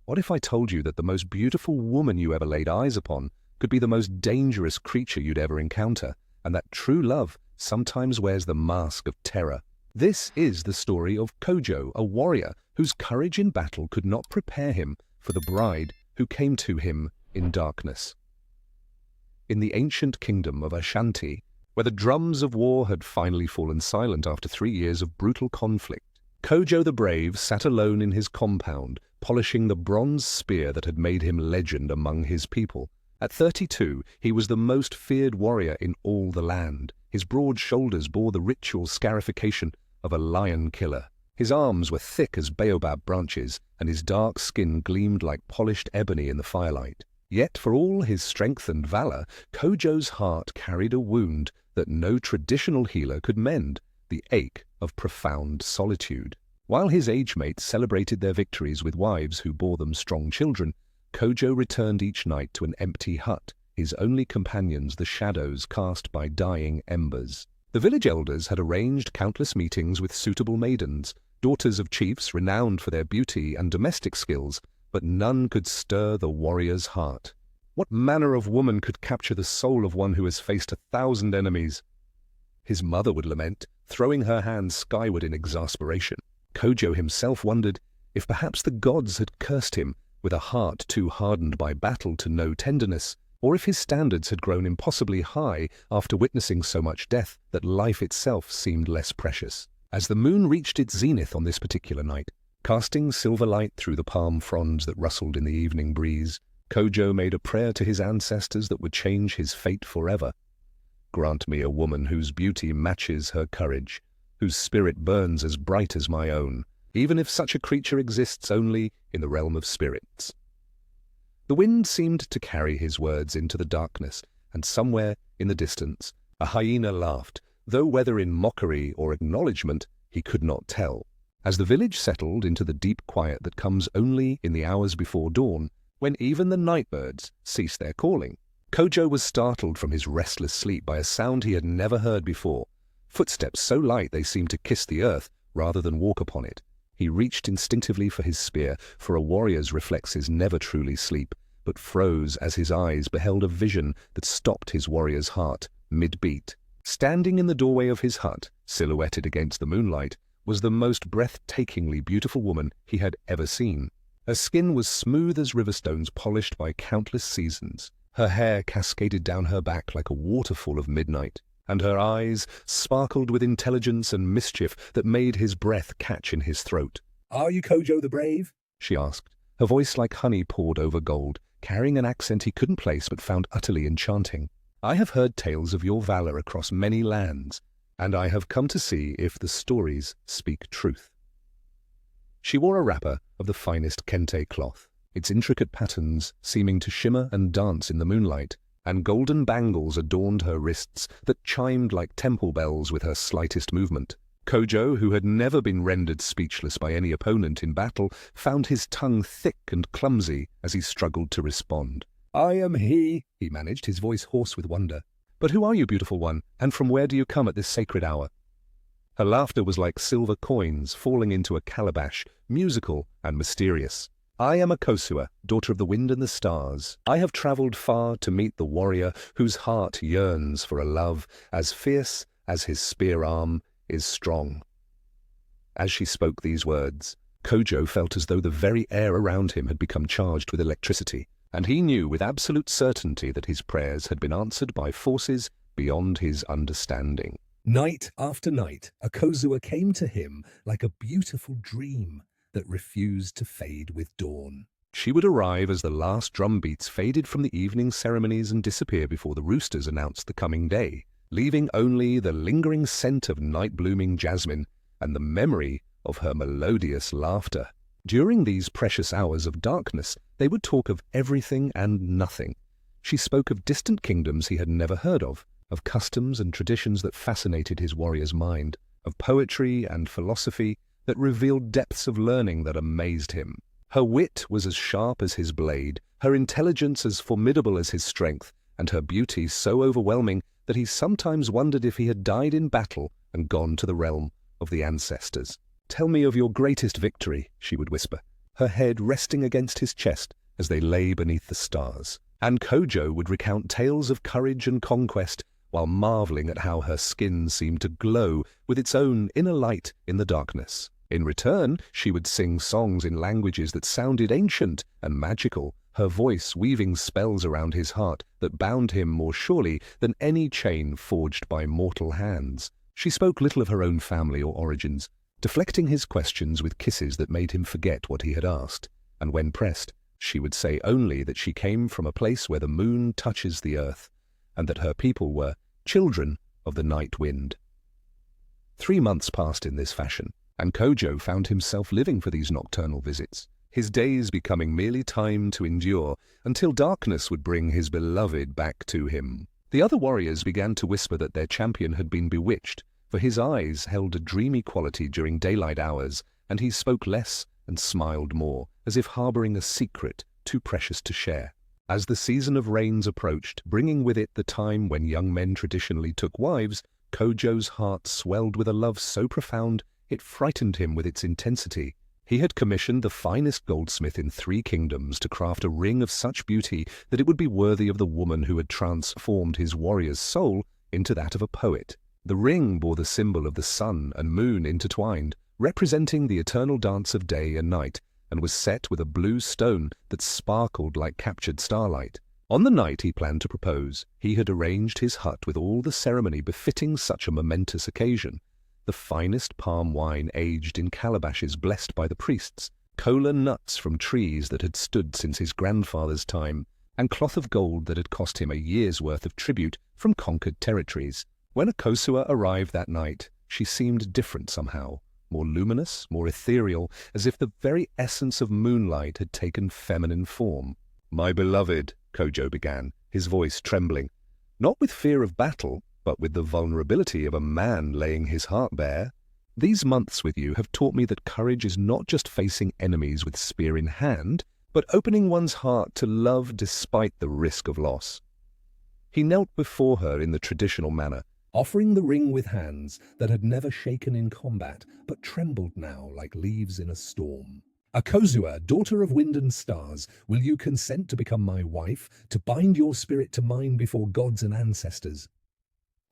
What if I told you that the most beautiful woman you ever laid eyes upon could be the most dangerous creature you'd ever encounter, and that true love sometimes wears the mask of terror? This is the story of Kojo, a warrior whose courage in battle could not prepare him for the bride who came to him in darkness. In the ancient kingdom of Ashanti, where the drums of war had finally fallen silent after 3 years of brutal conflict, Kojo the Brave sat alone in his compound, polishing the bronze spear that had made him legend among his people. At 32, he was the most feared warrior in all the land. His broad shoulders bore the ritual scarification of a lion killer. His arms were thick as baobab branches, and his dark skin gleamed like polished ebony in the firelight. Yet, for all his strength and valor, Kojo's heart carried a wound that no traditional healer could mend, the ache of profound solitude. While his age-mates celebrated their victories with wives who bore them strong children, Kojo returned each night to an empty hut, his only companions the shadows cast by dying embers. The village elders had arranged countless meetings with suitable maidens, daughters of chiefs renowned for their beauty and domestic skills, but none could stir the warrior's heart. What manner of woman could capture the soul of one who has faced 1,000 enemies? His mother would lament, throwing her hands skyward in exasperation. Kojo himself wondered if perhaps the gods had cursed him with a heart too hardened by battle to know tenderness, or if his standards had grown impossibly high after witnessing so much death that life itself seemed less precious. As the moon reached its zenith on this particular night, casting silver light through the palm fronds that rustled in the evening breeze, Kojo made a prayer to his ancestors that would change his fate forever. Grant me a woman whose beauty matches her courage, whose spirit burns as bright as my own, even if such a creature exists only in the realm of spirits. The wind seemed to carry his words into the darkness, and somewhere in the distance a hyena laughed, though whether in mockery or acknowledgement he could not tell. As the village settled into the deep quiet that comes only in the hours before dawn, when even the nightbirds cease their calling, Kojo was startled from his restless sleep by a sound he had never heard before. Footsteps so light they seemed to kiss the earth rather than walk upon it. He reached instinctively for his spear, for a warrior's reflexes never truly sleep, but froze as his eyes beheld a vision that stopped his warrior's heart mid-beat. Standing in the doorway of his hut, silhouetted against the moonlight, was the most breathtakingly beautiful woman he had ever seen. Her skin was smooth as riverstones polished by countless seasons. Her hair cascaded down her back like a waterfall of midnight, and her eyes sparkled with intelligence and mischief that made his breath catch in his throat. "Are you Kojo the Brave?" she asked, her voice like honey poured over gold, carrying an accent he couldn't place but found utterly enchanting. "I have heard tales of your valor across many lands, and I have come to see if the stories speak truth." She wore a wrapper of the finest kente cloth, its intricate patterns seeming to shimmer and dance in the moonlight, and golden bangles adorned her wrists that chimed like temple bells with her slightest movement. Kojo, who had never been rendered speechless by any opponent in battle, found his tongue thick and clumsy as he struggled to respond. "I am he," he managed, his voice hoarse with wonder. "But who are you, beautiful one, and from where do you come at this sacred hour?" Her laughter was like silver coins falling into a calabash, musical and mysterious. "I am Akosua, daughter of the wind and the stars. I have traveled far to meet the warrior whose heart yearns for a love as fierce as his spear arm is strong." As she spoke these words, Kojo felt as though the very air around him had become charged with electricity, and he knew with absolute certainty that his prayers had been answered by forces beyond his understanding. Night after night, Akosua came to him like a beautiful dream that refused to fade with dawn. She would arrive as the last drum beats faded from the evening ceremonies and disappear before the roosters announced the coming day, leaving only the lingering scent of night-blooming jasmine and the memory of her melodious laughter. During these precious hours of darkness, they would talk of everything and nothing. She spoke of distant kingdoms he had never heard of customs and traditions that fascinated his warrior's mind, of poetry and philosophy that revealed depths of learning that amazed him. Her wit was as sharp as his blade, her intelligence as formidable as his strength, and her beauty so overwhelming that he sometimes wondered if he had died in battle and gone to the realm of the ancestors. "Tell me of your greatest victory," she would whisper. her head resting against his chest as they lay beneath the stars. And Kojo would recount tales of courage and conquest while marveling at how her skin seemed to glow with its own inner light in the darkness. In return, she would sing songs in languages that sounded ancient and magical, her voice weaving spells around his heart that bound him more surely than any chain forged by mortal hands. She spoke little of her own family or origins, deflecting his questions with kisses that made him forget what he had asked, and when pressed, she would say only that she came from a place where the moon touches the earth, and that her people were children of the night wind. 3 months passed in this fashion, and Kojo found himself living for these nocturnal visits, his days becoming merely time to endure until darkness would bring his beloved back to him. The other warriors began to whisper that their champion had been bewitched, for his eyes held a dreamy quality during daylight hours, and he spoke less and smiled more, as if harboring a secret too precious to share. As the season of rains approached, bringing with it the time when young men traditionally took wives, Kojo's heart swelled with a love so profound it frightened him with its intensity. He had commissioned the finest goldsmith in 3 kingdoms to craft a ring of such beauty that it would be worthy of the woman who had transformed his warrior's soul into that of a poet. The ring bore the symbol of the sun and moon intertwined, representing the eternal dance of day and night, and was set with a blue stone that sparkled like captured starlight. On the night he planned to propose, he had arranged his hut with all the ceremony befitting such a momentous occasion. The finest palm wine aged in calabashes blessed by the priests, kola nuts from trees that had stood since his grandfather's time, and cloth of gold that had cost him a year's worth of tribute from conquered territories. When Akosua arrived that night, she seemed different somehow, more luminous, more ethereal, as if the very essence of moonlight had taken feminine form. "My beloved," Kojo began, his voice trembling, not with fear of battle, but with the vulnerability of a man laying his heart bare. "These months with you have taught me that courage is not just facing enemies with spear in hand, but opening one's heart to love despite the risk of loss." He knelt before her in the traditional manner, offering the ring with hands that had never shaken in combat, but trembled now like leaves in a storm. "Akosua, daughter of wind and stars, will you consent to become my wife, to bind your spirit to mine before gods and ancestors?"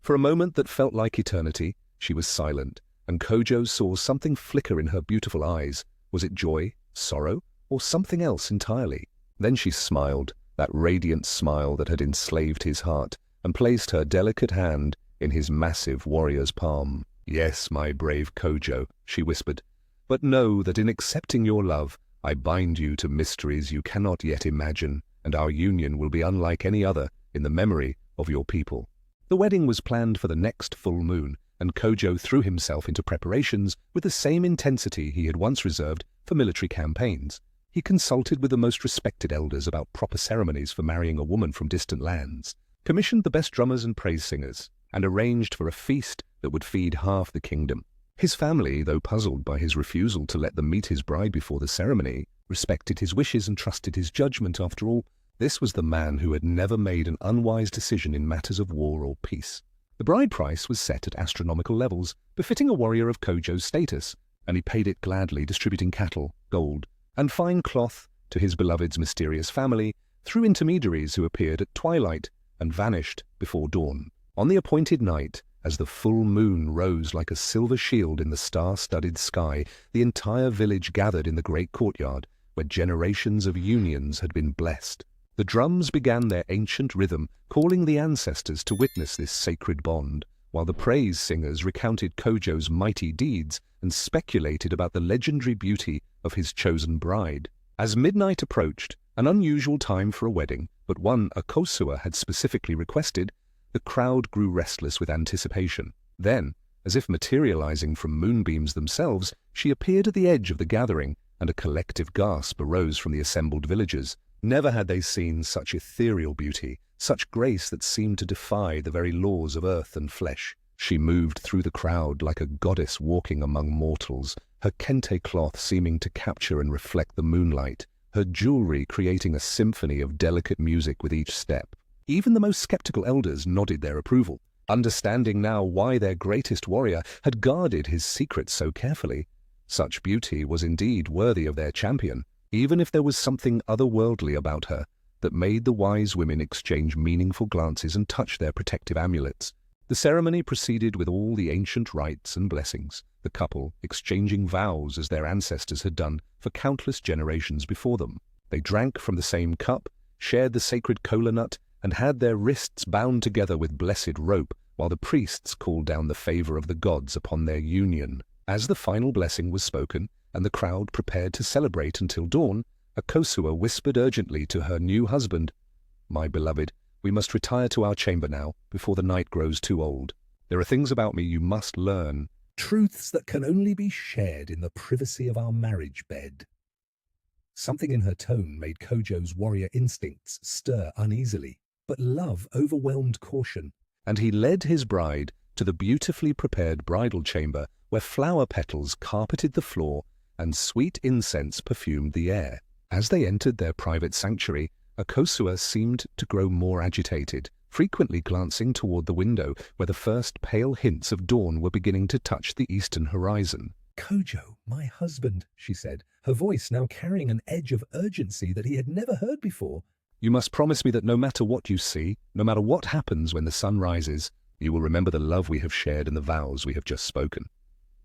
For a moment that felt like eternity, she was silent, and Kojo saw something flicker in her beautiful eyes. Was it joy, sorrow, or something else entirely? Then she smiled, that radiant smile that had enslaved his heart, and placed her delicate hand in his massive warrior's palm. "Yes, my brave Kojo," she whispered, "but know that in accepting your love, I bind you to mysteries you cannot yet imagine, and our union will be unlike any other in the memory of your people." The wedding was planned for the next full moon, and Kojo threw himself into preparations with the same intensity he had once reserved for military campaigns. He consulted with the most respected elders about proper ceremonies for marrying a woman from distant lands, commissioned the best drummers and praise singers, and arranged for a feast that would feed half the kingdom. His family, though puzzled by his refusal to let them meet his bride before the ceremony, respected his wishes and trusted his judgment. After all, this was the man who had never made an unwise decision in matters of war or peace. The bride price was set at astronomical levels, befitting a warrior of Kojo's status, and he paid it gladly, distributing cattle, gold, and fine cloth to his beloved's mysterious family through intermediaries who appeared at twilight and vanished before dawn. On the appointed night, as the full moon rose like a silver shield in the star-studded sky, the entire village gathered in the great courtyard, where generations of unions had been blessed. The drums began their ancient rhythm, calling the ancestors to witness this sacred bond, while the praise singers recounted Kojo's mighty deeds and speculated about the legendary beauty of his chosen bride. As midnight approached, an unusual time for a wedding, but one Akosua had specifically requested, the crowd grew restless with anticipation. Then, as if materializing from moonbeams themselves, she appeared at the edge of the gathering, and a collective gasp arose from the assembled villagers. Never had they seen such ethereal beauty, such grace that seemed to defy the very laws of earth and flesh. She moved through the crowd like a goddess walking among mortals, her kente cloth seeming to capture and reflect the moonlight, her jewelry creating a symphony of delicate music with each step. Even the most skeptical elders nodded their approval, understanding now why their greatest warrior had guarded his secret so carefully. Such beauty was indeed worthy of their champion, even if there was something otherworldly about her that made the wise women exchange meaningful glances and touch their protective amulets. The ceremony proceeded with all the ancient rites and blessings, the couple exchanging vows as their ancestors had done for countless generations before them. They drank from the same cup, shared the sacred kola nut, and had their wrists bound together with blessed rope, while the priests called down the favor of the gods upon their union. As the final blessing was spoken, and the crowd prepared to celebrate until dawn, Akosua whispered urgently to her new husband, "My beloved, we must retire to our chamber now, before the night grows too old. There are things about me you must learn. Truths that can only be shared in the privacy of our marriage bed." Something in her tone made Kojo's warrior instincts stir uneasily, but love overwhelmed caution. And he led his bride to the beautifully prepared bridal chamber where flower petals carpeted the floor and sweet incense perfumed the air. As they entered their private sanctuary, Akosua seemed to grow more agitated, frequently glancing toward the window where the first pale hints of dawn were beginning to touch the eastern horizon. "Kojo, my husband," she said, her voice now carrying an edge of urgency that he had never heard before. "You must promise me that no matter what you see, no matter what happens when the sun rises, you will remember the love we have shared and the vows we have just spoken."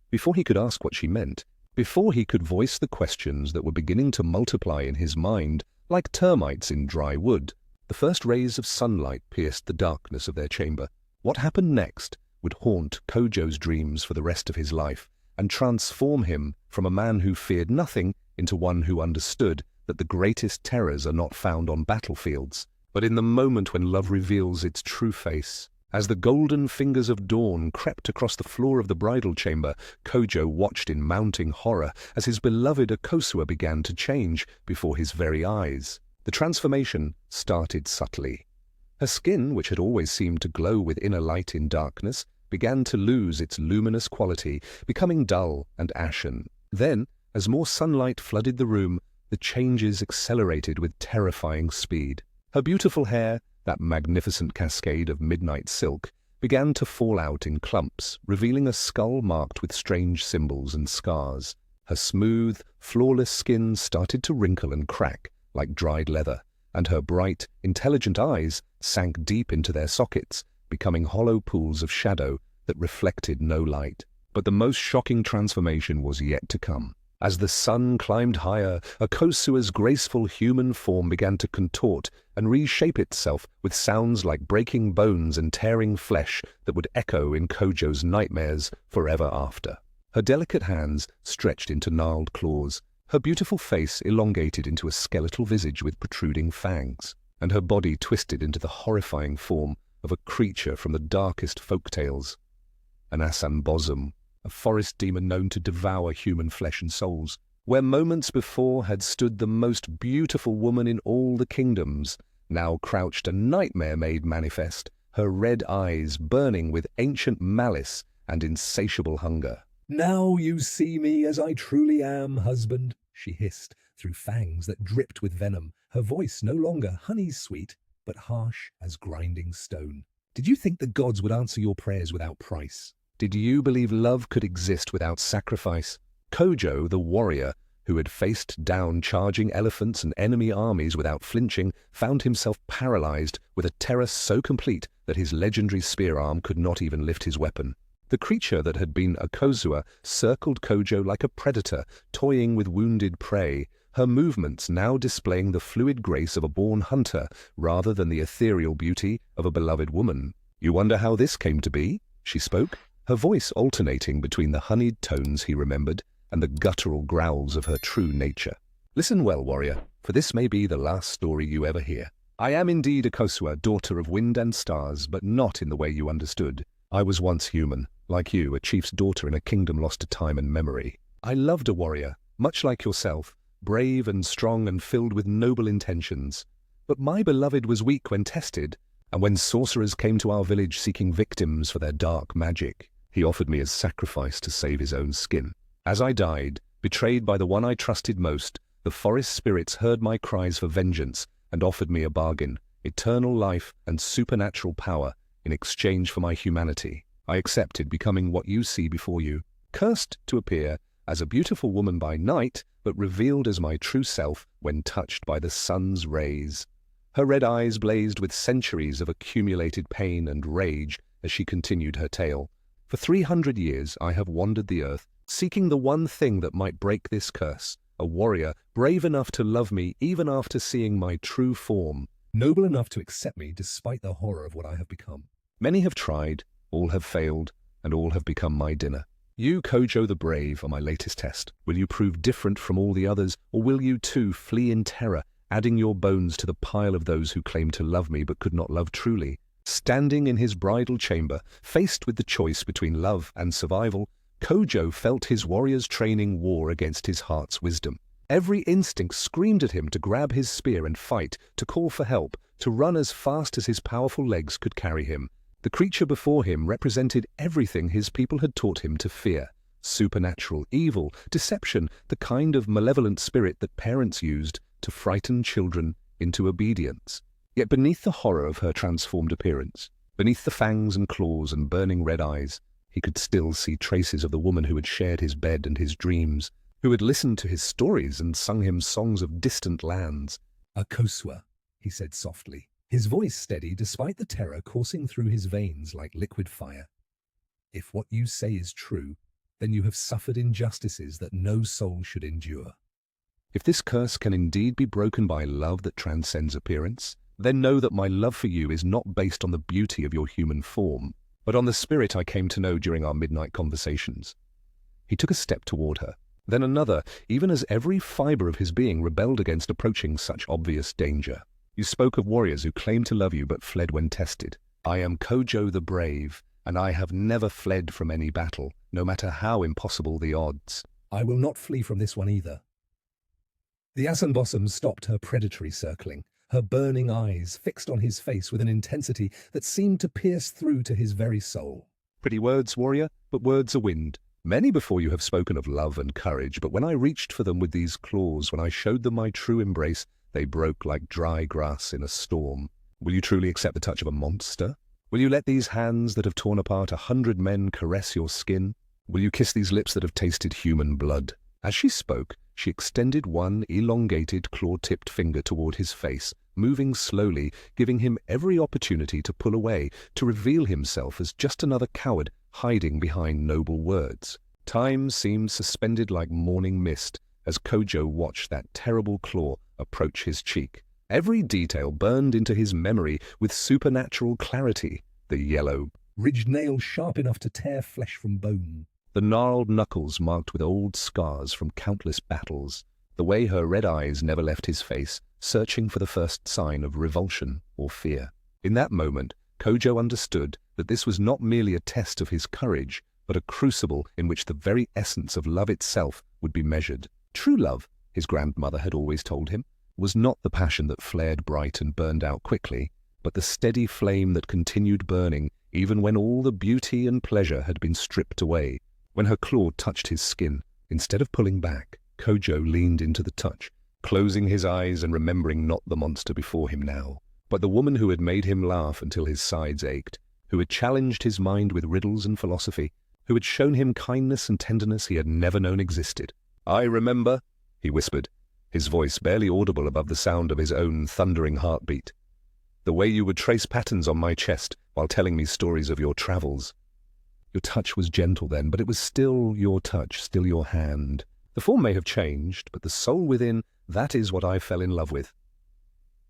Before he could ask what she meant, before he could voice the questions that were beginning to multiply in his mind like termites in dry wood, the first rays of sunlight pierced the darkness of their chamber. What happened next would haunt Kojo's dreams for the rest of his life and transform him from a man who feared nothing into one who understood that the greatest terrors are not found on battlefields, but in the moment when love reveals its true face. As the golden fingers of dawn crept across the floor of the bridal chamber, Kojo watched in mounting horror as his beloved Akosua began to change before his very eyes. The transformation started subtly. Her skin, which had always seemed to glow with inner light in darkness, began to lose its luminous quality, becoming dull and ashen. Then, as more sunlight flooded the room, the changes accelerated with terrifying speed. Her beautiful hair, that magnificent cascade of midnight silk, began to fall out in clumps, revealing a skull marked with strange symbols and scars. Her smooth, flawless skin started to wrinkle and crack like dried leather, and her bright, intelligent eyes sank deep into their sockets, becoming hollow pools of shadow that reflected no light. But the most shocking transformation was yet to come. As the sun climbed higher, Akosua's graceful human form began to contort and reshape itself with sounds like breaking bones and tearing flesh that would echo in Kojo's nightmares forever after. Her delicate hands stretched into gnarled claws, her beautiful face elongated into a skeletal visage with protruding fangs, and her body twisted into the horrifying form of a creature from the darkest folk tales, an Asambosum, a forest demon known to devour human flesh and souls. Where moments before had stood the most beautiful woman in all the kingdoms, now crouched a nightmare made manifest, her red eyes burning with ancient malice and insatiable hunger. "Now you see me as I truly am, husband," she hissed through fangs that dripped with venom, her voice no longer honey-sweet, but harsh as grinding stone. "Did you think the gods would answer your prayers without price? Did you believe love could exist without sacrifice?" Kojo, the warrior, who had faced down charging elephants and enemy armies without flinching, found himself paralyzed with a terror so complete that his legendary spear arm could not even lift his weapon. The creature that had been Akosua circled Kojo like a predator, toying with wounded prey, her movements now displaying the fluid grace of a born hunter rather than the ethereal beauty of a beloved woman. "You wonder how this came to be?" she spoke, her voice alternating between the honeyed tones he remembered and the guttural growls of her true nature. "Listen well, warrior, for this may be the last story you ever hear. I am indeed Akosua, daughter of wind and stars, but not in the way you understood. I was once human, like you, a chief's daughter in a kingdom lost to time and memory. I loved a warrior, much like yourself, brave and strong and filled with noble intentions. But my beloved was weak when tested, and when sorcerers came to our village seeking victims for their dark magic, he offered me as sacrifice to save his own skin. As I died, betrayed by the one I trusted most, the forest spirits heard my cries for vengeance and offered me a bargain, eternal life and supernatural power in exchange for my humanity. I accepted becoming what you see before you, cursed to appear as a beautiful woman by night, but revealed as my true self when touched by the sun's rays. Her red eyes blazed with centuries of accumulated pain and rage as she continued her tale. For 300 years I have wandered the earth, seeking the one thing that might break this curse, a warrior brave enough to love me even after seeing my true form, noble enough to accept me despite the horror of what I have become. Many have tried, all have failed, and all have become my dinner. You, Kojo the Brave, are my latest test. Will you prove different from all the others, or will you too flee in terror, adding your bones to the pile of those who claimed to love me but could not love truly? Standing in his bridal chamber, faced with the choice between love and survival, Kojo felt his warrior's training war against his heart's wisdom. Every instinct screamed at him to grab his spear and fight, to call for help, to run as fast as his powerful legs could carry him. The creature before him represented everything his people had taught him to fear: supernatural, evil, deception, the kind of malevolent spirit that parents used to frighten children into obedience. Yet beneath the horror of her transformed appearance, beneath the fangs and claws and burning red eyes, he could still see traces of the woman who had shared his bed and his dreams, who had listened to his stories and sung him songs of distant lands. Akosua, he said softly, his voice steady despite the terror coursing through his veins like liquid fire. If what you say is true, then you have suffered injustices that no soul should endure. If this curse can indeed be broken by love that transcends appearance, then know that my love for you is not based on the beauty of your human form, but on the spirit I came to know during our midnight conversations. He took a step toward her, then another, even as every fiber of his being rebelled against approaching such obvious danger. You spoke of warriors who claimed to love you but fled when tested. I am Kojo the Brave, and I have never fled from any battle, no matter how impossible the odds. I will not flee from this one either. The Asanbosom stopped her predatory circling, her burning eyes fixed on his face with an intensity that seemed to pierce through to his very soul. Pretty words, warrior, but words are wind. Many before you have spoken of love and courage, but when I reached for them with these claws, when I showed them my true embrace, they broke like dry grass in a storm. Will you truly accept the touch of a monster? Will you let these hands that have torn apart 100 men caress your skin? Will you kiss these lips that have tasted human blood? As she spoke, she extended one elongated, claw-tipped finger toward his face, moving slowly, giving him every opportunity to pull away, to reveal himself as just another coward hiding behind noble words. Time seemed suspended like morning mist as Kojo watched that terrible claw approach his cheek. Every detail burned into his memory with supernatural clarity. The yellow, ridged nail sharp enough to tear flesh from bone. The gnarled knuckles marked with old scars from countless battles. The way her red eyes never left his face, searching for the first sign of revulsion or fear. In that moment, Kojo understood that this was not merely a test of his courage, but a crucible in which the very essence of love itself would be measured. True love, his grandmother had always told him, was not the passion that flared bright and burned out quickly, but the steady flame that continued burning even when all the beauty and pleasure had been stripped away. When her claw touched his skin, instead of pulling back, Kojo leaned into the touch, closing his eyes and remembering not the monster before him now, but the woman who had made him laugh until his sides ached, who had challenged his mind with riddles and philosophy, who had shown him kindness and tenderness he had never known existed. "I remember," he whispered, his voice barely audible above the sound of his own thundering heartbeat. "The way you would trace patterns on my chest while telling me stories of your travels. Your touch was gentle then, but it was still your touch, still your hand. The form may have changed, but the soul within, that is what I fell in love with."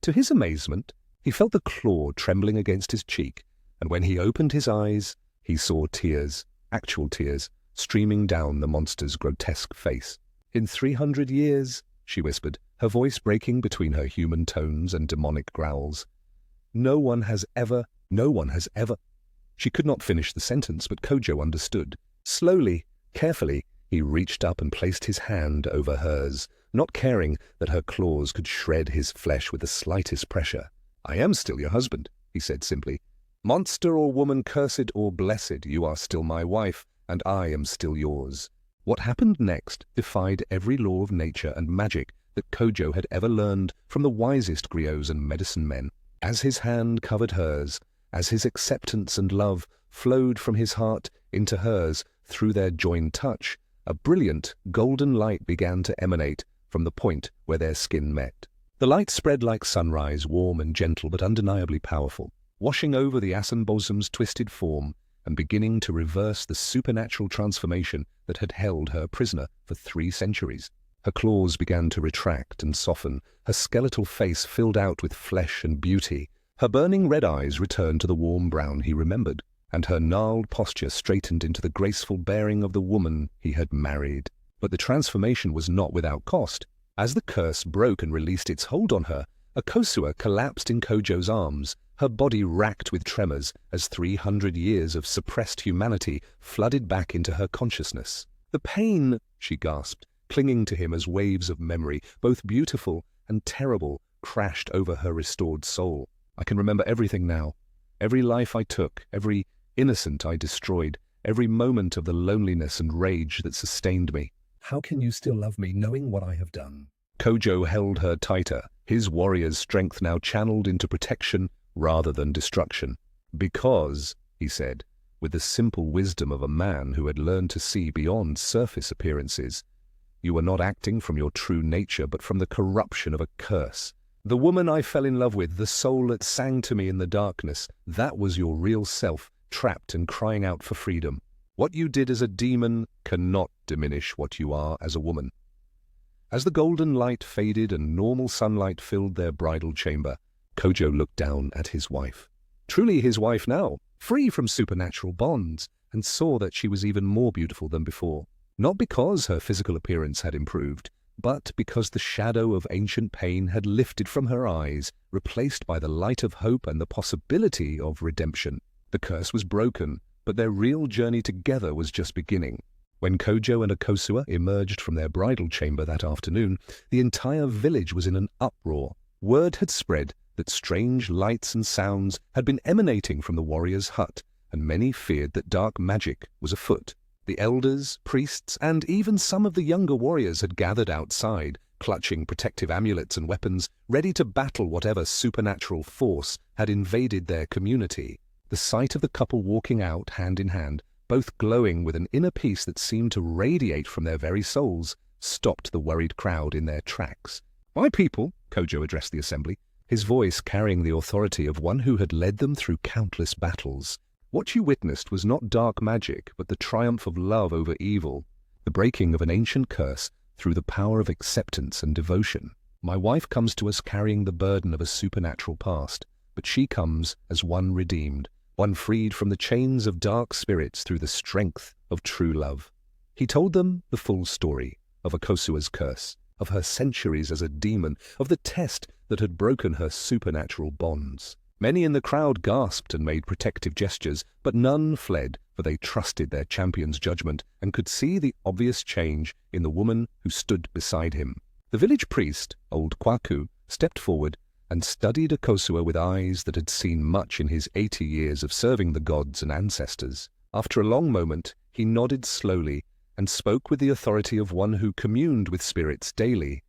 To his amazement, he felt the claw trembling against his cheek, and when he opened his eyes, he saw tears, actual tears, streaming down the monster's grotesque face. "In 300 years," she whispered, her voice breaking between her human tones and demonic growls. No one has ever. She could not finish the sentence, but Kojo understood. Slowly, carefully, he reached up and placed his hand over hers, not caring that her claws could shred his flesh with the slightest pressure. "I am still your husband," he said simply. "Monster or woman, cursed or blessed, you are still my wife, and I am still yours." What happened next defied every law of nature and magic that Kojo had ever learned from the wisest griots and medicine men. As his hand covered hers, as his acceptance and love flowed from his heart into hers through their joined touch, a brilliant golden light began to emanate from the point where their skin met. The light spread like sunrise, warm and gentle but undeniably powerful, washing over the Asanbosom's twisted form and beginning to reverse the supernatural transformation that had held her prisoner for 3 centuries. Her claws began to retract and soften, her skeletal face filled out with flesh and beauty. Her burning red eyes returned to the warm brown he remembered, and her gnarled posture straightened into the graceful bearing of the woman he had married. But the transformation was not without cost. As the curse broke and released its hold on her, Akosua collapsed in Kojo's arms, her body racked with tremors as 300 years of suppressed humanity flooded back into her consciousness. "The pain," she gasped, clinging to him as waves of memory, both beautiful and terrible, crashed over her restored soul. "I can remember everything now. Every life I took, every innocent I destroyed, every moment of the loneliness and rage that sustained me." "How can you still love me knowing what I have done?" Kojo held her tighter, his warrior's strength now channeled into protection rather than destruction. "Because," he said, with the simple wisdom of a man who had learned to see beyond surface appearances, "you were not acting from your true nature, but from the corruption of a curse. The woman I fell in love with, the soul that sang to me in the darkness, that was your real self, trapped and crying out for freedom. What you did as a demon cannot diminish what you are as a woman." As the golden light faded and normal sunlight filled their bridal chamber, Kojo looked down at his wife. Truly his wife now, free from supernatural bonds, and saw that she was even more beautiful than before. Not because her physical appearance had improved, but because the shadow of ancient pain had lifted from her eyes, replaced by the light of hope and the possibility of redemption. The curse was broken, but their real journey together was just beginning. When Kojo and Akosua emerged from their bridal chamber that afternoon, the entire village was in an uproar. Word had spread that strange lights and sounds had been emanating from the warrior's hut, and many feared that dark magic was afoot. The elders, priests, and even some of the younger warriors had gathered outside, clutching protective amulets and weapons, ready to battle whatever supernatural force had invaded their community. The sight of the couple walking out hand in hand, both glowing with an inner peace that seemed to radiate from their very souls, stopped the worried crowd in their tracks. "My people," Kojo addressed the assembly, his voice carrying the authority of one who had led them through countless battles. "What you witnessed was not dark magic, but the triumph of love over evil, the breaking of an ancient curse through the power of acceptance and devotion. My wife comes to us carrying the burden of a supernatural past, but she comes as one redeemed, one freed from the chains of dark spirits through the strength of true love." He told them the full story of Akosua's curse, of her centuries as a demon, of the test that had broken her supernatural bonds. Many in the crowd gasped and made protective gestures, but none fled, for they trusted their champion's judgment and could see the obvious change in the woman who stood beside him. The village priest, old Kwaku, stepped forward and studied Akosua with eyes that had seen much in his 80 years of serving the gods and ancestors. After a long moment, he nodded slowly and spoke with the authority of one who communed with spirits daily.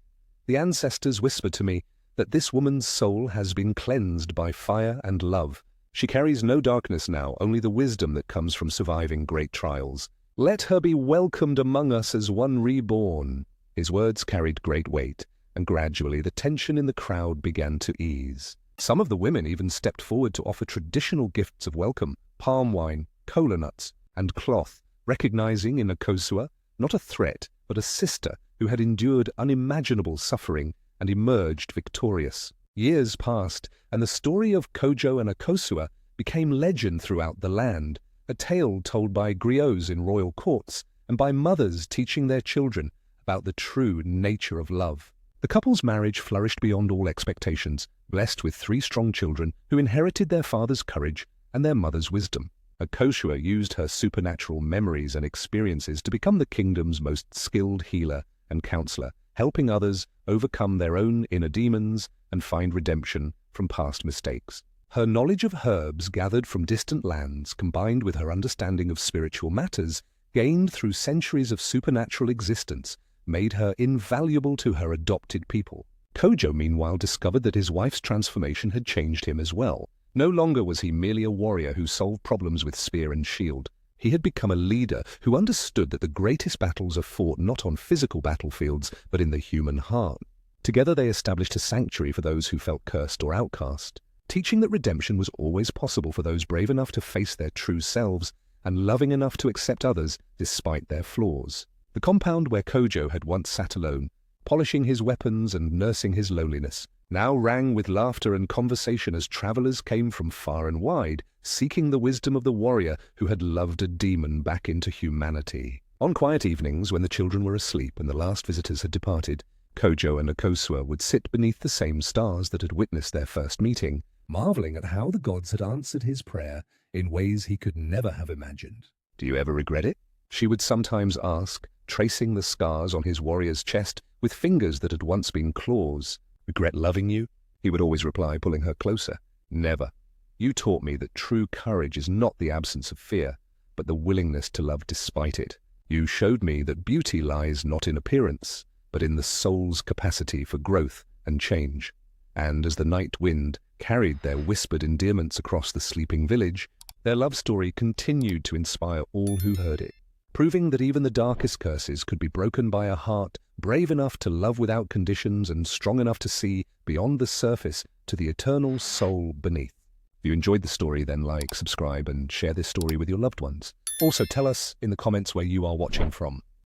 "The ancestors whispered to me that this woman's soul has been cleansed by fire and love. She carries no darkness now, only the wisdom that comes from surviving great trials. Let her be welcomed among us as one reborn." His words carried great weight, and gradually the tension in the crowd began to ease. Some of the women even stepped forward to offer traditional gifts of welcome, palm wine, kola nuts, and cloth, recognizing in Akosua not a threat, but a sister who had endured unimaginable suffering and emerged victorious. Years passed, and the story of Kojo and Akosua became legend throughout the land, a tale told by griots in royal courts and by mothers teaching their children about the true nature of love. The couple's marriage flourished beyond all expectations, blessed with 3 strong children who inherited their father's courage and their mother's wisdom. Akosua used her supernatural memories and experiences to become the kingdom's most skilled healer and counselor, helping others overcome their own inner demons and find redemption from past mistakes. Her knowledge of herbs gathered from distant lands, combined with her understanding of spiritual matters, gained through centuries of supernatural existence, made her invaluable to her adopted people. Kojo, meanwhile, discovered that his wife's transformation had changed him as well. No longer was he merely a warrior who solved problems with spear and shield. He had become a leader who understood that the greatest battles are fought not on physical battlefields, but in the human heart. Together they established a sanctuary for those who felt cursed or outcast, teaching that redemption was always possible for those brave enough to face their true selves and loving enough to accept others despite their flaws. The compound where Kojo had once sat alone, polishing his weapons and nursing his loneliness, now rang with laughter and conversation as travelers came from far and wide, seeking the wisdom of the warrior who had loved a demon back into humanity. On quiet evenings, when the children were asleep and the last visitors had departed, Kojo and Akosua would sit beneath the same stars that had witnessed their first meeting, marveling at how the gods had answered his prayer in ways he could never have imagined. "Do you ever regret it?" she would sometimes ask, tracing the scars on his warrior's chest with fingers that had once been claws. "Regret loving you?" he would always reply, pulling her closer. "Never. You taught me that true courage is not the absence of fear, but the willingness to love despite it. You showed me that beauty lies not in appearance, but in the soul's capacity for growth and change." And as the night wind carried their whispered endearments across the sleeping village, their love story continued to inspire all who heard it, proving that even the darkest curses could be broken by a heart brave enough to love without conditions and strong enough to see beyond the surface to the eternal soul beneath. If you enjoyed the story, then like, subscribe, and share this story with your loved ones. Also, tell us in the comments where you are watching from.